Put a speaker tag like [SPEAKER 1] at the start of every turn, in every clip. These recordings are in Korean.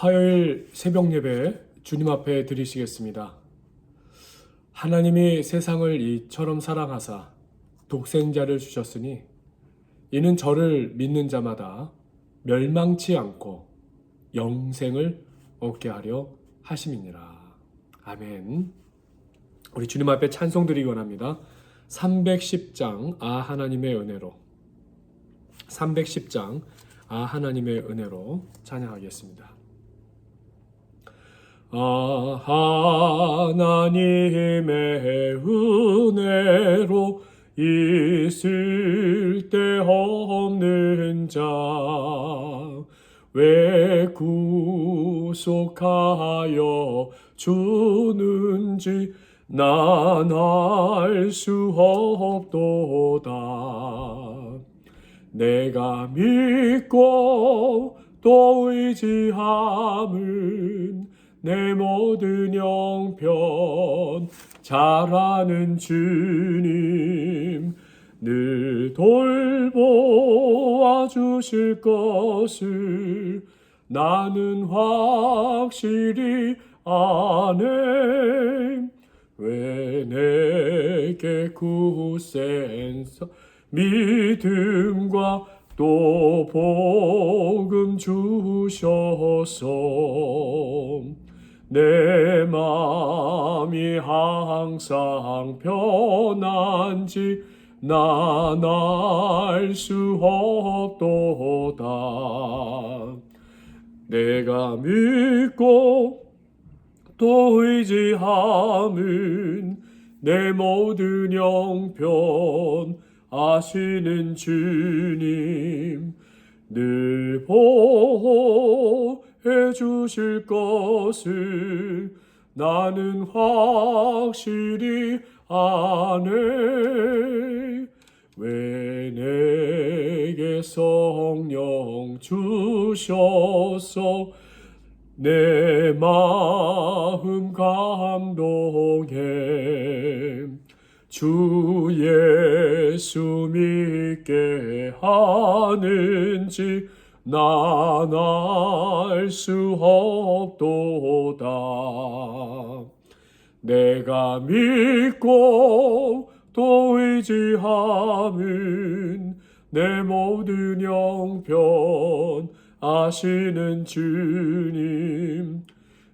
[SPEAKER 1] 화요일 새벽 예배 주님 앞에 드리시겠습니다. 하나님이 세상을 이처럼 사랑하사 독생자를 주셨으니 이는 저를 믿는 자마다 멸망치 않고 영생을 얻게 하려 하심이니라. 아멘. 우리 주님 앞에 찬송 드리기 원합니다. 310장 하나님의 은혜로 310장 하나님의 은혜로 찬양하겠습니다. 하나님의 은혜로 있을 데 없는 자 왜 구속하여 주는지 난 알 수 없도다. 내가 믿고 또 의지함은 내 모든 형편 잘 아는 주님 늘 돌보아 주실 것을 나는 확실히 아네. 왜 내게 굳센 믿음과 또 복음 주셔서 내 마음이 항상 편한지 난 알 수 없도다. 내가 믿고 또 의지함은 내 모든 형편 아시는 주님 늘 보호해 주실 것을 나는 확실히 아네. 왜 내게 성령 주셔서 내 마음 감동해 주 예수 믿게 하는지 난 알 수 없도다. 내가 믿고 또 의지함은 내 모든 형편 아시는 주님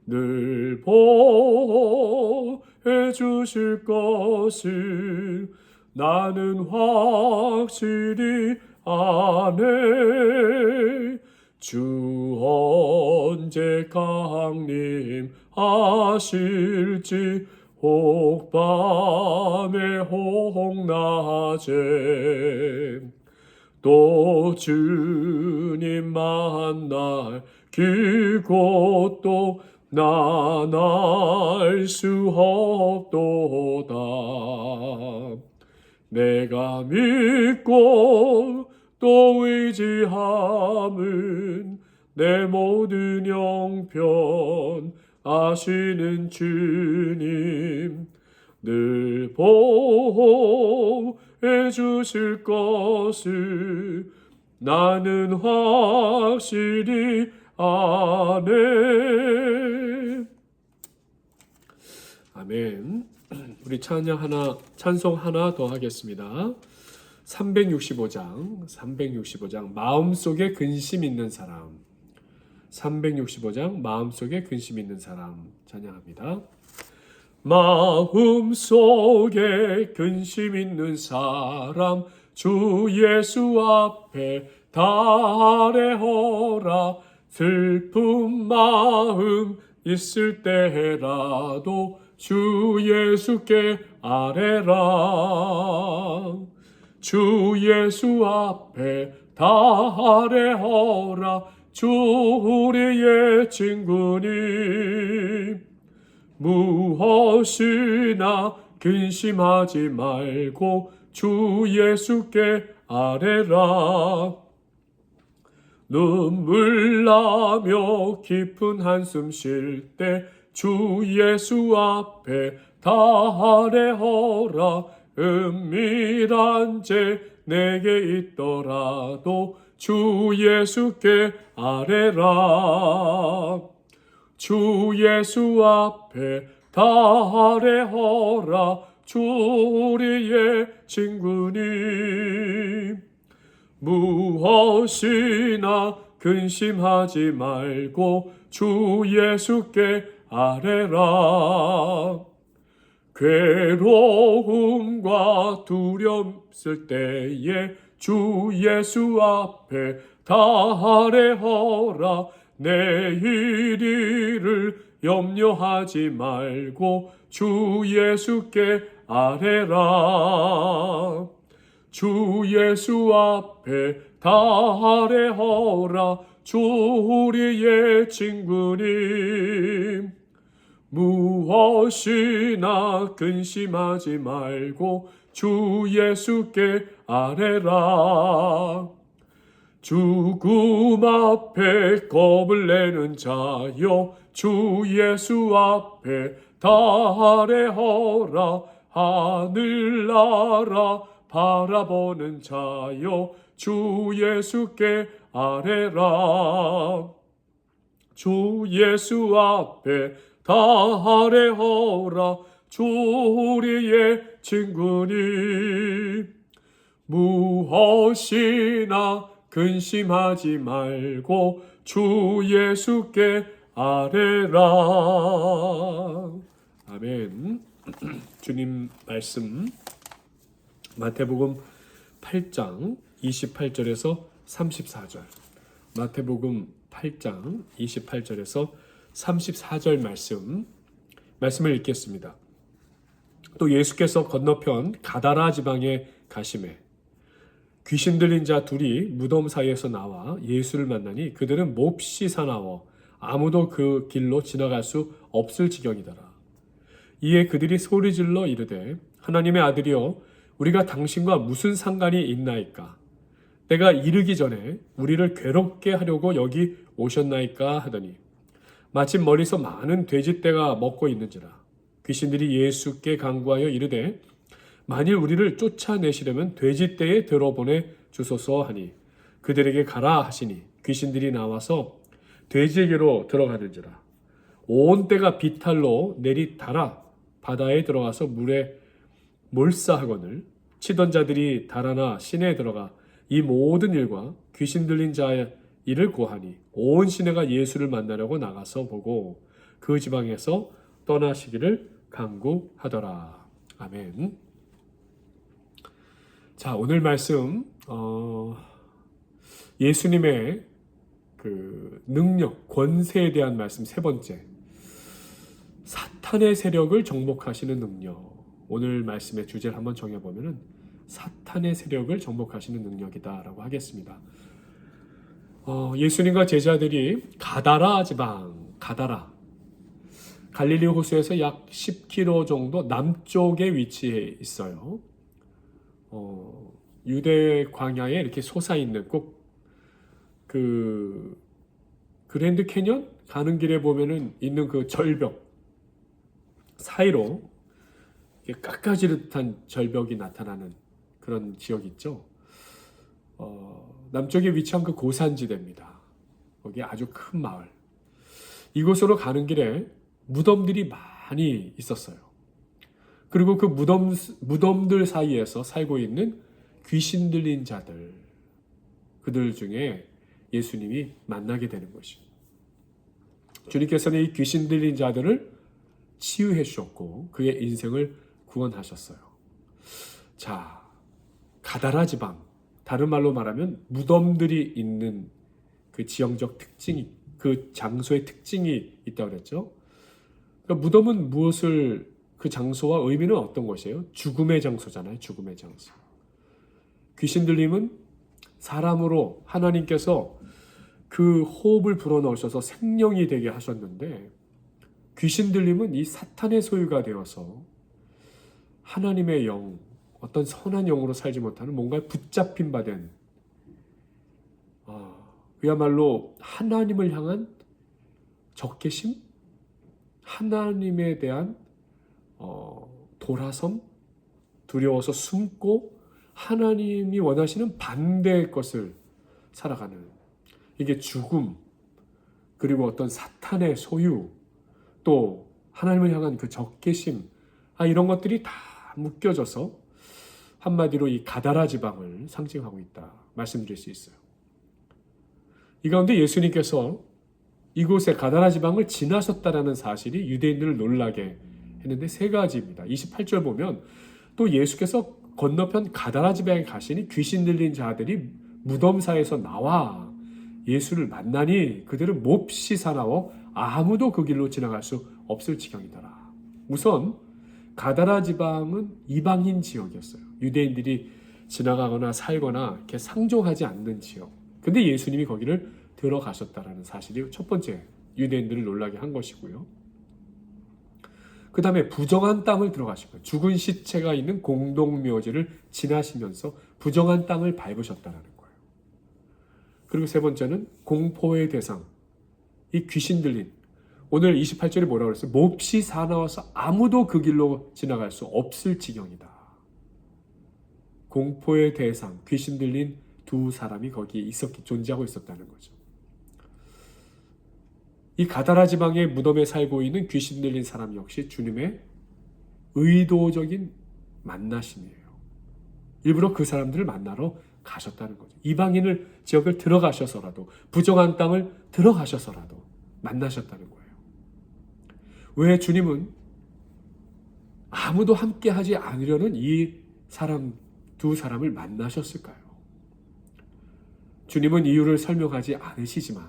[SPEAKER 1] 늘 보호해 주실 것을 나는 확실히 아네. 주 언제 강림하실지 혹 밤에 혹 낮에 또 주님 만날 그곳도 난 알 수 없도다. 내가 믿고 또 의지함은 내 모든 형편 아시는 주님 늘 보호해 주실 것을 나는 확실히 아네. 아멘. 우리 찬송 하나 더 하겠습니다. 365장 마음속에 근심 있는 사람. 365장 마음속에 근심 있는 사람 찬양합니다. 마음속에 근심 있는 사람 주 예수 앞에 달래어라. 슬픈 마음 있을 때라도 주 예수께 아뢰라. 주 예수 앞에 달래어라. 주 우리의 친구님 무엇이나 근심하지 말고 주 예수께 아뢰라. 눈물 나며 깊은 한숨 쉴 때 주 예수 앞에 달래어라. 은밀한 죄 내게 있더라도 주 예수께 아뢰라. 주 예수 앞에 달래어라. 주 우리의 친구님. 무엇이나 근심하지 말고 주 예수께 아뢰라. 괴로움과 두려움 있을 때에 주 예수 앞에 달래어라. 내일 일을 염려하지 말고 주 예수께 아뢰라. 주 예수 앞에 달래어라. 주 우리의 친구님. 무엇이나 근심하지 말고 주 예수께 아뢰라. 죽음 앞에 겁을 내는 자여 주 예수 앞에 달래어라. 하늘나라 바라보는 자여 주 예수께 아뢰라. 주 예수 앞에 달래어라. 주 우리의 친구님. 무엇이나 근심하지 말고 주 예수께 아뢰라. 아멘. 주님 말씀 마태복음 8장 28절에서 34절. 마태복음 8장 28절에서 34절 말씀을 읽겠습니다. 또 예수께서 건너편 가다라 지방에 가시매 귀신 들린 자 둘이 무덤 사이에서 나와 예수를 만나니 그들은 몹시 사나워 아무도 그 길로 지나갈 수 없을 지경이더라. 이에 그들이 소리질러 이르되 하나님의 아들이여 우리가 당신과 무슨 상관이 있나이까? 때가 이르기 전에 우리를 괴롭게 하려고 여기 오셨나이까 하더니 마침 멀리서 많은 돼지떼가 먹고 있는지라. 귀신들이 예수께 간구하여 이르되 만일 우리를 쫓아내시려면 돼지떼에 들어보내 주소서 하니 그들에게 가라 하시니 귀신들이 나와서 돼지에게로 들어가는지라. 온 떼가 비탈로 내리달아 바다에 들어가서 물에 몰사하거늘 치던 자들이 달아나 시내에 들어가 이 모든 일과 귀신 들린 자의 이를 고하니 온 시내가 예수를 만나려고 나가서 보고 그 지방에서 떠나시기를 간구하더라. 아멘. 자, 오늘 말씀 예수님의 그 능력, 권세에 대한 말씀 세 번째. 사탄의 세력을 정복하시는 능력. 오늘 말씀의 주제를 한번 정해보면은 사탄의 세력을 정복하시는 능력이다라고 하겠습니다. 예수님과 제자들이 가다라 지방, 갈릴리 호수에서 약 10km 정도 남쪽에 위치해 있어요. 유대 광야에 이렇게 솟아있는 꼭 그 그랜드 캐년 가는 길에 보면은 있는 그 절벽 사이로 깎아지듯한 절벽이 나타나는 그런 지역이 있죠. 남쪽에 위치한 그 고산지대입니다. 거기 아주 큰 마을. 이곳으로 가는 길에 무덤들이 많이 있었어요. 그리고 그 무덤들 사이에서 살고 있는 귀신 들린 자들, 그들 중에 예수님이 만나게 되는 것이죠. 주님께서는 이 귀신 들린 자들을 치유해 주셨고 그의 인생을 구원하셨어요. 자, 가다라 지방, 다른 말로 말하면 무덤들이 있는 그 지형적 특징이, 그 장소의 특징이 있다고 그랬죠. 그러니까 무덤은 무엇을, 그 장소와 의미는 어떤 것이에요? 죽음의 장소잖아요. 죽음의 장소. 귀신 들림은 사람으로 하나님께서 그 호흡을 불어넣으셔서 생명이 되게 하셨는데, 귀신 들림은 이 사탄의 소유가 되어서 하나님의 영, 어떤 선한 영으로 살지 못하는 뭔가 붙잡힌 바 된, 그야말로 하나님을 향한 적개심, 하나님에 대한 돌아섬, 두려워서 숨고 하나님이 원하시는 반대의 것을 살아가는, 이게 죽음, 그리고 어떤 사탄의 소유, 또 하나님을 향한 그 적개심, 이런 것들이 다 묶여져서 한마디로 이 가다라 지방을 상징하고 있다 말씀드릴 수 있어요. 이 가운데 예수님께서 이곳에 가다라 지방을 지나셨다라는 사실이 유대인들을 놀라게 했는데 세 가지입니다. 28절 보면 또 예수께서 건너편 가다라 지방에 가시니 귀신 들린 자들이 무덤 사이에서 나와 예수를 만나니 그들은 몹시 사나워 아무도 그 길로 지나갈 수 없을 지경이더라. 우선 가다라 지방은 이방인 지역이었어요. 유대인들이 지나가거나 살거나 이렇게 상종하지 않는 지역. 근데 예수님이 거기를 들어가셨다라는 사실이 첫 번째 유대인들을 놀라게 한 것이고요. 그 다음에 부정한 땅을 들어가신 거예요. 죽은 시체가 있는 공동묘지를 지나시면서 부정한 땅을 밟으셨다는 거예요. 그리고 세 번째는 공포의 대상, 이 귀신 들린, 오늘 28절에 뭐라고 그랬어요? 몹시 사나워서 아무도 그 길로 지나갈 수 없을 지경이다. 공포의 대상, 귀신 들린 두 사람이 거기에 존재하고 있었다는 거죠. 이 가다라 지방의 무덤에 살고 있는 귀신 들린 사람 역시 주님의 의도적인 만나심이에요. 일부러 그 사람들을 만나러 가셨다는 거죠. 이방인을 지역을 들어가셔서라도, 부정한 땅을 들어가셔서라도 만나셨다는 거예요. 왜 주님은 아무도 함께 하지 않으려는 이 두 사람을 만나셨을까요? 주님은 이유를 설명하지 않으시지만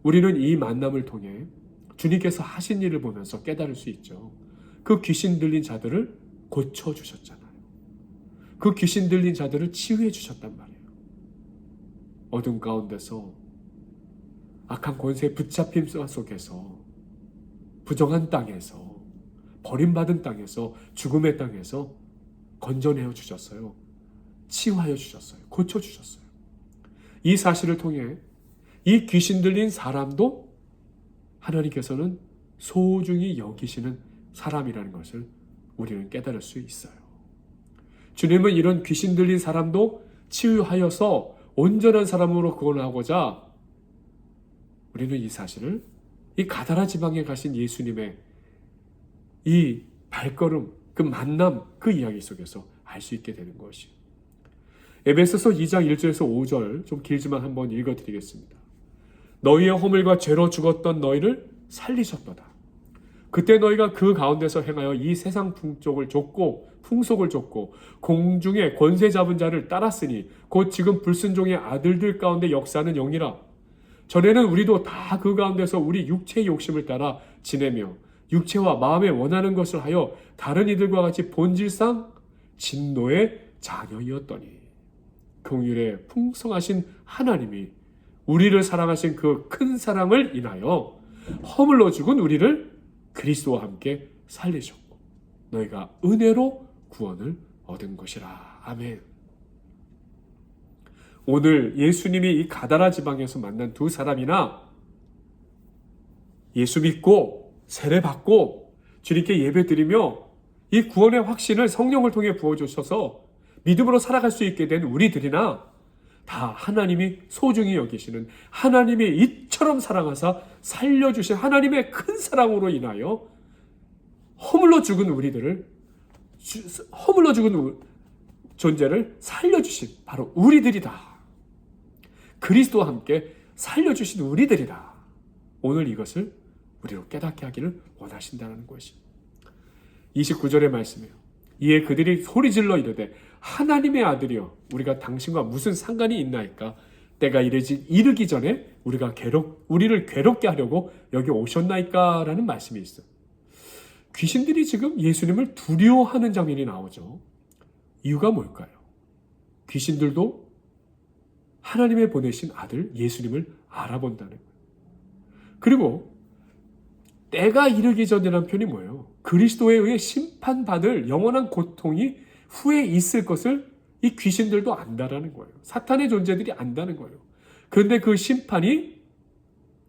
[SPEAKER 1] 우리는 이 만남을 통해 주님께서 하신 일을 보면서 깨달을 수 있죠. 그 귀신 들린 자들을 고쳐주셨잖아요. 그 귀신 들린 자들을 치유해 주셨단 말이에요. 어둠 가운데서 악한 권세의 붙잡힘 속에서 부정한 땅에서 버림받은 땅에서 죽음의 땅에서 건져내어 주셨어요. 치유하여 주셨어요. 고쳐주셨어요. 이 사실을 통해 이 귀신 들린 사람도 하나님께서는 소중히 여기시는 사람이라는 것을 우리는 깨달을 수 있어요. 주님은 이런 귀신 들린 사람도 치유하여서 온전한 사람으로 구원하고자 우리는 이 사실을 이 가다라 지방에 가신 예수님의 이 발걸음, 그 만남, 그 이야기 속에서 알 수 있게 되는 것이에요. 에베소서 2장 1절에서 5절 좀 길지만 한번 읽어드리겠습니다. 너희의 허물과 죄로 죽었던 너희를 살리셨도다. 그때 너희가 그 가운데서 행하여 이 세상 풍속을 쫓고 공중의 권세 잡은 자를 따랐으니 곧 지금 불순종의 아들들 가운데 역사하는 영이라. 전에는 우리도 다 그 가운데서 우리 육체의 욕심을 따라 지내며 육체와 마음에 원하는 것을 하여 다른 이들과 같이 본질상 진노의 자녀이었더니 긍휼에 풍성하신 하나님이 우리를 사랑하신 그 큰 사랑을 인하여 허물로 죽은 우리를 그리스도와 함께 살리셨고 너희가 은혜로 구원을 얻은 것이라. 아멘. 오늘 예수님이 이 가다라 지방에서 만난 두 사람이나 예수 믿고 세례 받고 주님께 예배드리며 이 구원의 확신을 성령을 통해 부어주셔서 믿음으로 살아갈 수 있게 된 우리들이나 다 하나님이 소중히 여기시는 하나님이 이처럼 사랑하사 살려주신 하나님의 큰 사랑으로 인하여 허물로 죽은 존재를 살려주신 바로 우리들이다. 그리스도와 함께 살려주신 우리들이다. 오늘 이것을 우리로 깨닫게 하기를 원하신다는 것이 29절의 말씀이에요. 이에 그들이 소리질러 이르되 하나님의 아들이여 우리가 당신과 무슨 상관이 있나이까? 때가 이르기 전에 우리를 괴롭게 하려고 여기 오셨나이까? 라는 말씀이 있어요. 귀신들이 지금 예수님을 두려워하는 장면이 나오죠. 이유가 뭘까요? 귀신들도 하나님의 보내신 아들 예수님을 알아본다는 거예요. 그리고 때가 이르기 전이라는 표현이 뭐예요? 그리스도에 의해 심판받을 영원한 고통이 후에 있을 것을 이 귀신들도 안다라는 거예요. 사탄의 존재들이 안다는 거예요. 그런데 그 심판이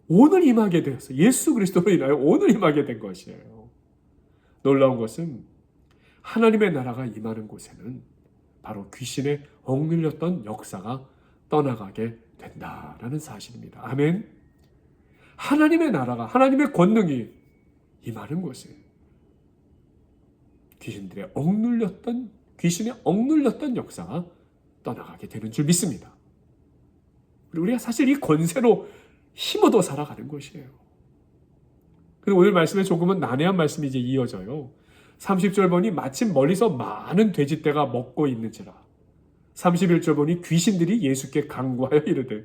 [SPEAKER 1] 오늘 임하게 되었어요. 예수 그리스도로 인하여 오늘 임하게 된 것이에요. 놀라운 것은 하나님의 나라가 임하는 곳에는 바로 귀신에 억눌렸던 역사가 떠나가게 된다라는 사실입니다. 아멘. 하나님의 나라가, 하나님의 권능이 임하는 곳에 귀신에 억눌렸던 역사가 떠나가게 되는 줄 믿습니다. 그리고 우리가 사실 이 권세로 힘어도 살아가는 것이에요. 그리고 오늘 말씀에 조금은 난해한 말씀이 이제 이어져요. 30절 보니 마침 멀리서 많은 돼지떼가 먹고 있는지라. 31절 보니 귀신들이 예수께 간구하여 이르되,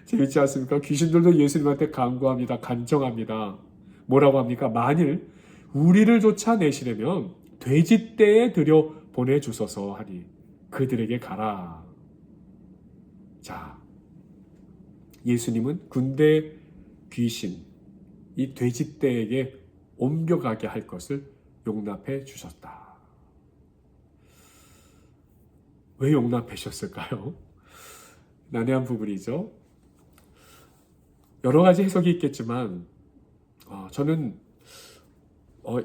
[SPEAKER 1] 재밌지 않습니까? 귀신들도 예수님한테 간구합니다. 간청합니다. 뭐라고 합니까? 만일 우리를 쫓아내시려면 돼지떼에 들여 보내주소서 하니 그들에게 가라. 자, 예수님은 군대 귀신, 이 돼지떼에게 옮겨가게 할 것을 용납해 주셨다. 왜 용납해 주셨을까요? 난해한 부분이죠. 여러 가지 해석이 있겠지만 저는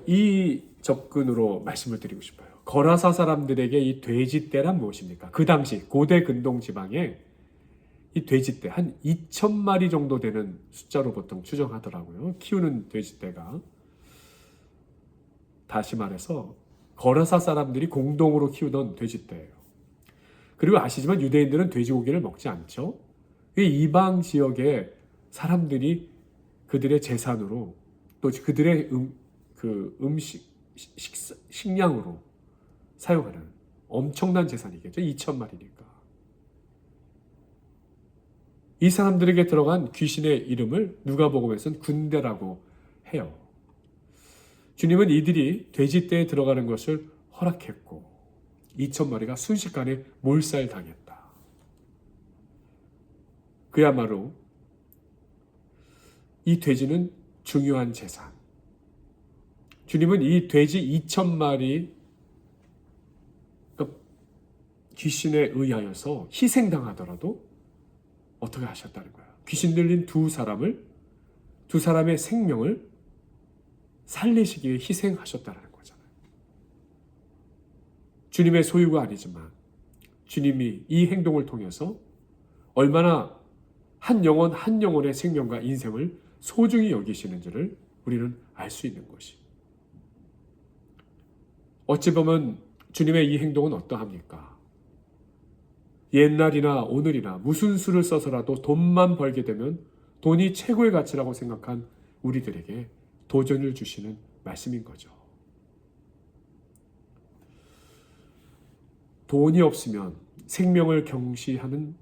[SPEAKER 1] 이 접근으로 말씀을 드리고 싶어요. 거라사 사람들에게 이 돼지떼란 무엇입니까? 그 당시 고대 근동 지방에 이 돼지떼 한 2,000마리 정도 되는 숫자로 보통 추정하더라고요. 키우는 돼지떼가. 다시 말해서 거라사 사람들이 공동으로 키우던 돼지떼예요. 그리고 아시지만 유대인들은 돼지고기를 먹지 않죠. 이 이방 지역의 사람들이 그들의 재산으로 또 그들의 식량으로 사용하는 엄청난 재산이겠죠. 2,000마리니까. 이 사람들에게 들어간 귀신의 이름을 누가복음에서는 군대라고 해요. 주님은 이들이 돼지떼에 들어가는 것을 허락했고 2,000마리가 순식간에 몰살당했다. 그야말로 이 돼지는 중요한 재산. 주님은 이 돼지 2,000마리 귀신에 의하여서 희생당하더라도 어떻게 하셨다는 거야? 귀신 들린 두 사람의 생명을 살리시기 위해 희생하셨다는 거잖아요. 주님의 소유가 아니지만 주님이 이 행동을 통해서 얼마나 한 영혼의 생명과 인생을 소중히 여기시는지를 우리는 알 수 있는 것이. 어찌 보면 주님의 이 행동은 어떠합니까? 옛날이나 오늘이나 무슨 수를 써서라도 돈만 벌게 되면 돈이 최고의 가치라고 생각한 우리들에게 도전을 주시는 말씀인 거죠. 돈이 없으면 생명을 경시하는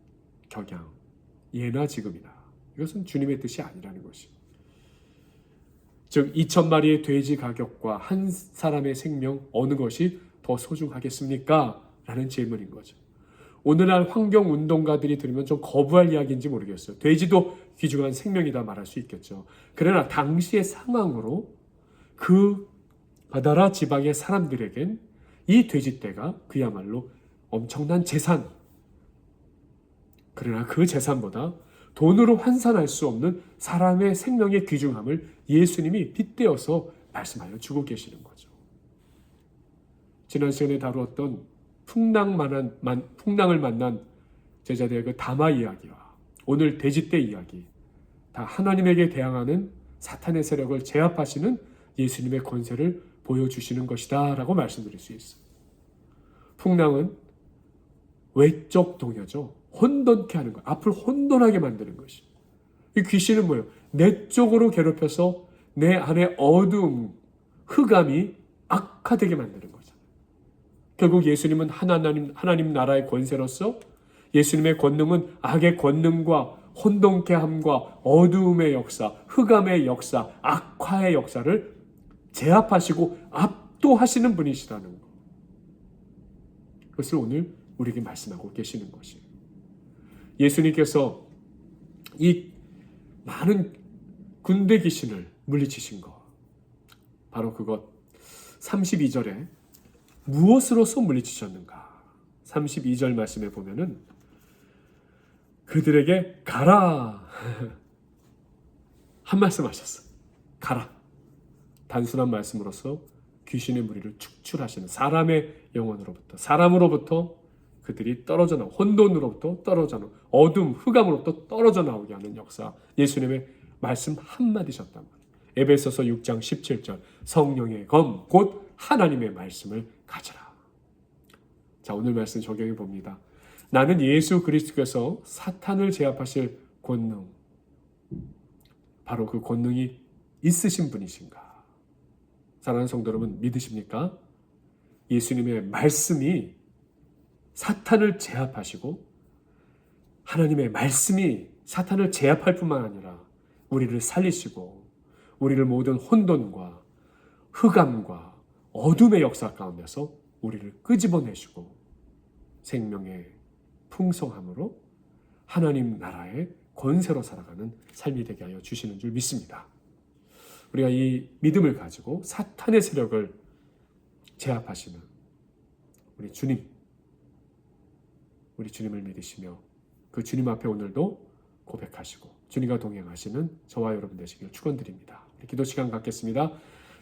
[SPEAKER 1] 격양, 예나 지금이나 이것은 주님의 뜻이 아니라는 것이. 즉 2,000마리의 돼지 가격과 한 사람의 생명 어느 것이 더 소중하겠습니까? 라는 질문인 거죠. 오늘날 환경운동가들이 들으면 좀 거부할 이야기인지 모르겠어요. 돼지도 귀중한 생명이다 말할 수 있겠죠. 그러나 당시의 상황으로 그 바다라 지방의 사람들에겐 이 돼지떼가 그야말로 엄청난 재산. 그러나 그 재산보다 돈으로 환산할 수 없는 사람의 생명의 귀중함을 예수님이 빗대어서 말씀하여 주고 계시는 거죠. 지난 시간에 다루었던 풍랑을 만난 제자들의 그 다마 이야기와 오늘 돼지떼 이야기, 다 하나님에게 대항하는 사탄의 세력을 제압하시는 예수님의 권세를 보여주시는 것이다 라고 말씀드릴 수 있어요. 풍랑은 외적 동요죠. 혼돈케 하는 것, 앞을 혼돈하게 만드는 것이. 이 귀신은 뭐예요? 내적으로 괴롭혀서 내 안에 어두움, 흑암이 악화되게 만드는 거죠. 결국 예수님은 하나님 나라의 권세로서 예수님의 권능은 악의 권능과 혼돈케 함과 어두움의 역사, 흑암의 역사, 악화의 역사를 제압하시고 압도하시는 분이시라는 것. 그것을 오늘 우리에게 말씀하고 계시는 것이에요. 예수님께서 이 많은 군대 귀신을 물리치신 것, 바로 그것 32절에 무엇으로서 물리치셨는가? 32절 말씀에 보면은 그들에게 가라 한 말씀 하셨어. 가라. 단순한 말씀으로서 귀신의 무리를 축출하시는 사람의 영혼으로부터, 사람으로부터 그들이 떨어져 나오고 혼돈으로부터 떨어져 나오고 어둠, 흑암으로부터 떨어져 나오게 하는 역사, 예수님의 말씀 한마디셨단 말이에요. 에베소서 6장 17절 성령의 검 곧 하나님의 말씀을 가져라. 자, 오늘 말씀 적용해 봅니다. 나는 예수 그리스도께서 사탄을 제압하실 권능, 바로 그 권능이 있으신 분이신가? 사랑하는 성도 여러분, 믿으십니까? 예수님의 말씀이 사탄을 제압하시고 하나님의 말씀이 사탄을 제압할 뿐만 아니라 우리를 살리시고 우리를 모든 혼돈과 흑암과 어둠의 역사 가운데서 우리를 끄집어내시고 생명의 풍성함으로 하나님 나라의 권세로 살아가는 삶이 되게 하여 주시는 줄 믿습니다. 우리가 이 믿음을 가지고 사탄의 세력을 제압하시는 우리 주님을 믿으시며 그 주님 앞에 오늘도 고백하시고 주님과 동행하시는 저와 여러분 되시길 축원드립니다. 기도 시간 갖겠습니다.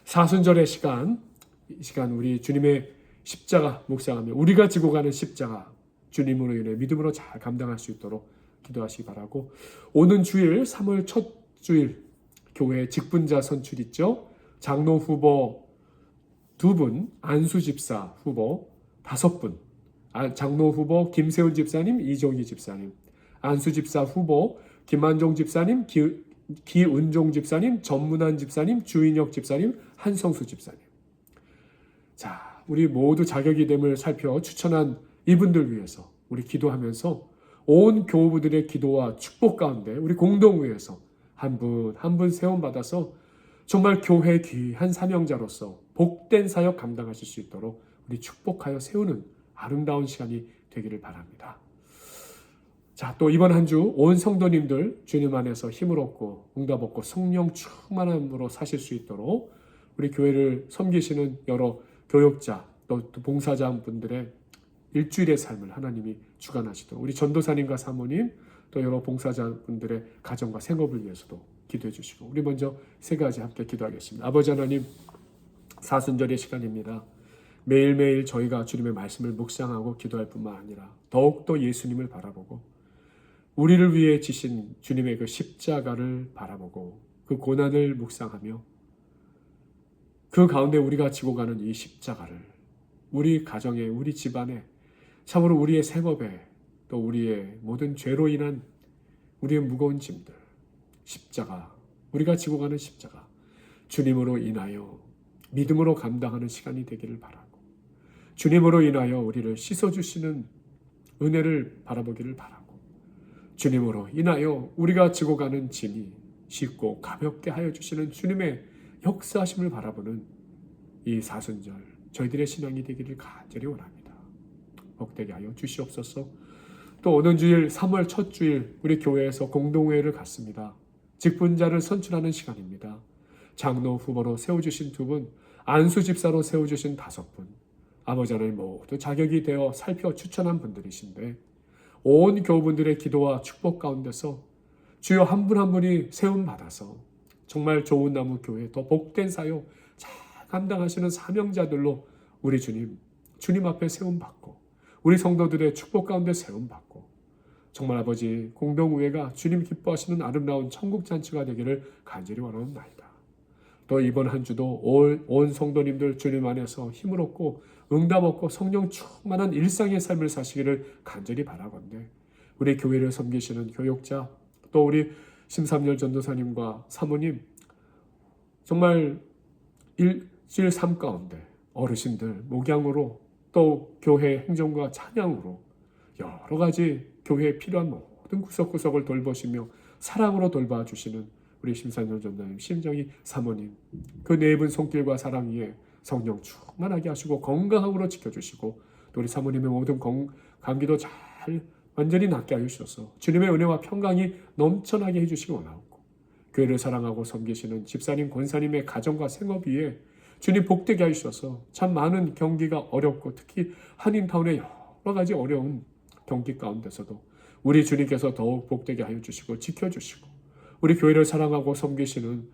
[SPEAKER 1] 사순절의 시간, 이 시간 우리 주님의 십자가 묵상하며 우리가 지고 가는 십자가 주님으로 인해 믿음으로 잘 감당할 수 있도록 기도하시기 바라고, 오는 주일 3월 첫 주일 교회 직분자 선출 있죠. 장로 후보 2분, 안수 집사 후보 5분, 장로 후보 김세훈 집사님, 이종희 집사님, 안수 집사 후보 김한종 집사님, 기은종 집사님, 전문환 집사님, 주인혁 집사님, 한성수 집사님. 자, 우리 모두 자격이 됨을 살펴 추천한 이분들 위해서 우리 기도하면서 온 교우들의 기도와 축복 가운데 우리 공동의에서 한 분 한 분 세움받아서 정말 교회 귀한 사명자로서 복된 사역 감당하실 수 있도록 우리 축복하여 세우는 아름다운 시간이 되기를 바랍니다. 자, 또 이번 한 주 온 성도님들 주님 안에서 힘을 얻고 응답 얻고 성령 충만함으로 사실 수 있도록 우리 교회를 섬기시는 여러 교역자 또 봉사자분들의 일주일의 삶을 하나님이 주관하시도록 우리 전도사님과 사모님 또 여러 봉사자분들의 가정과 생업을 위해서도 기도해 주시고, 우리 먼저 세 가지 함께 기도하겠습니다. 아버지 하나님, 사순절의 시간입니다. 매일매일 저희가 주님의 말씀을 묵상하고 기도할 뿐만 아니라 더욱더 예수님을 바라보고 우리를 위해 지신 주님의 그 십자가를 바라보고 그 고난을 묵상하며 그 가운데 우리가 지고 가는 이 십자가를 우리 가정에, 우리 집안에, 참으로 우리의 생업에, 또 우리의 모든 죄로 인한 우리의 무거운 짐들, 십자가, 우리가 지고 가는 십자가, 주님으로 인하여 믿음으로 감당하는 시간이 되기를 바라고, 주님으로 인하여 우리를 씻어주시는 은혜를 바라보기를 바라고, 주님으로 인하여 우리가 지고 가는 짐이 쉽고 가볍게 하여 주시는 주님의 역사하심을 바라보는 이 사순절 저희들의 신앙이 되기를 간절히 원합니다. 복되게 하여 주시옵소서. 또 오는 주일 3월 첫 주일 우리 교회에서 공동회를 갖습니다. 직분자를 선출하는 시간입니다. 장로 후보로 세워주신 2분, 안수 집사로 세워주신 5분, 아버지 하나님 모두 자격이 되어 살펴 추천한 분들이신데 온 교우분들의 기도와 축복 가운데서 주여 한 분 한 분이 세움받아서 정말 좋은 나무 교회, 더 복된 사역 잘 감당하시는 사명자들로 우리 주님 앞에 세움받고 우리 성도들의 축복 가운데 세움받고 정말 아버지 공동의회가 주님 기뻐하시는 아름다운 천국잔치가 되기를 간절히 원하옵나이다. 또 이번 한 주도 온 성도님들 주님 안에서 힘을 얻고 응답 얻고 성령 충만한 일상의 삶을 사시기를 간절히 바라건대 우리 교회를 섬기시는 교역자 또 우리 심삼열 전도사님과 사모님 정말 일주일 삶 가운데 어르신들 목양으로 또 교회 행정과 찬양으로 여러 가지 교회에 필요한 모든 구석구석을 돌보시며 사랑으로 돌봐주시는 우리 심삼열 전도사님, 심정희 사모님 그 네 분 손길과 사랑 위에 성령 충만하게 하시고 건강함으로 지켜주시고 또 우리 사모님의 모든 감기도 잘 완전히 낫게 하여 주셔서 주님의 은혜와 평강이 넘쳐나게 해주시기 원하옵고 교회를 사랑하고 섬기시는 집사님, 권사님의 가정과 생업 위에 주님 복되게 하셔서 참 많은 경기가 어렵고 특히 한인타운의 여러 가지 어려운 경기 가운데서도 우리 주님께서 더욱 복되게 하여 주시고 지켜주시고 우리 교회를 사랑하고 섬기시는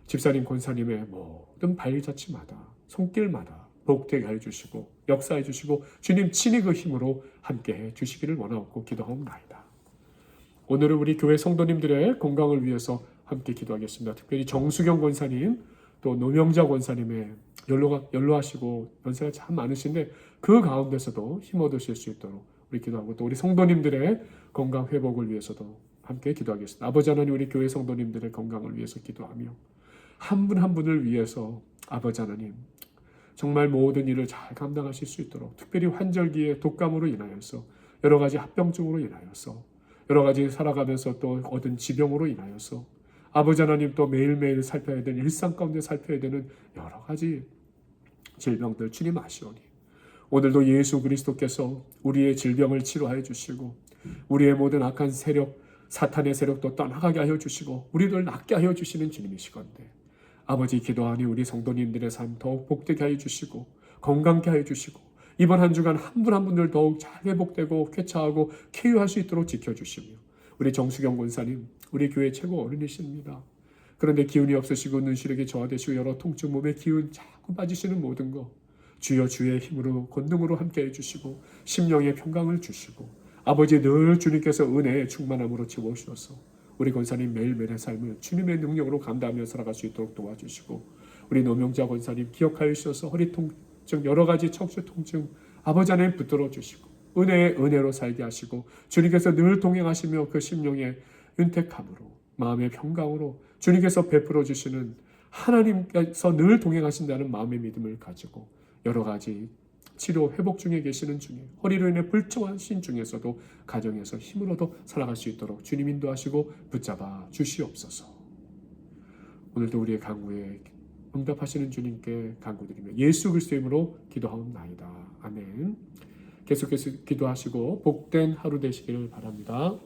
[SPEAKER 1] 집사님, 권사님의 모든 발자취마다 손길마다 복되게 하여 주시고 역사해 주시고 주님 친히 그 힘으로 함께해 주시기를 원하옵고 기도하옵나이다. 오늘은 우리 교회 성도님들의 건강을 위해서 함께 기도하겠습니다. 특별히 정수경 권사님, 또 노명자 권사님의 연로하시고 연세가 참 많으신데 그 가운데서도 힘 얻으실 수 있도록 우리 기도하고, 또 우리 성도님들의 건강 회복을 위해서도 함께 기도하겠습니다. 아버지 하나님, 우리 교회 성도님들의 건강을 위해서 기도하며 한 분 한 분을 위해서 아버지 하나님 정말 모든 일을 잘 감당하실 수 있도록, 특별히 환절기에 독감으로 인하여서, 여러 가지 합병증으로 인하여서, 여러 가지 살아가면서 또 얻은 지병으로 인하여서 아버지 하나님 또 매일매일 살펴야 되는, 일상 가운데 살펴야 되는 여러 가지 질병들 주님 아시오니 오늘도 예수 그리스도께서 우리의 질병을 치료하여 주시고 우리의 모든 악한 세력, 사탄의 세력도 떠나가게 하여 주시고 우리를 낫게 하여 주시는 주님이시건대 아버지, 기도하니 우리 성도님들의 삶 더욱 복되게 하여 주시고 건강케 하여 주시고 이번 한 주간 한 분 한 분들 더욱 잘 회복되고 쾌차하고 쾌유할 수 있도록 지켜주시며, 우리 정수경 권사님, 우리 교회 최고 어른이십니다. 그런데 기운이 없으시고 눈시력이 저하되시고 여러 통증, 몸에 기운 자꾸 빠지시는 모든 것 주여 주의 힘으로 권능으로 함께 해주시고 심령의 평강을 주시고 아버지, 늘 주님께서 은혜의 충만함으로 채워주셔서 우리 권사님 매일매일의 삶을 주님의 능력으로 감당하며 살아갈 수 있도록 도와주시고, 우리 노명자 권사님 기억하여 주셔서 허리 통증, 여러 가지 척추 통증 아버지 하나님 붙들어 주시고 은혜의 은혜로 살게 하시고 주님께서 늘 동행하시며 그 심령의 윤택함으로 마음의 평강으로 주님께서 베풀어 주시는, 하나님께서 늘 동행하신다는 마음의 믿음을 가지고 여러 가지 치료 회복 중에 계시는 중에 허리로 인해 불청하신 중에서도 가정에서 힘으로도 살아갈 수 있도록 주님 인도하시고 붙잡아 주시옵소서. 오늘도 우리의 간구에 응답하시는 주님께 간구드리며 예수 그리스도의 이름으로 기도하옵나이다. 아멘. 계속해서 기도하시고 복된 하루 되시기를 바랍니다.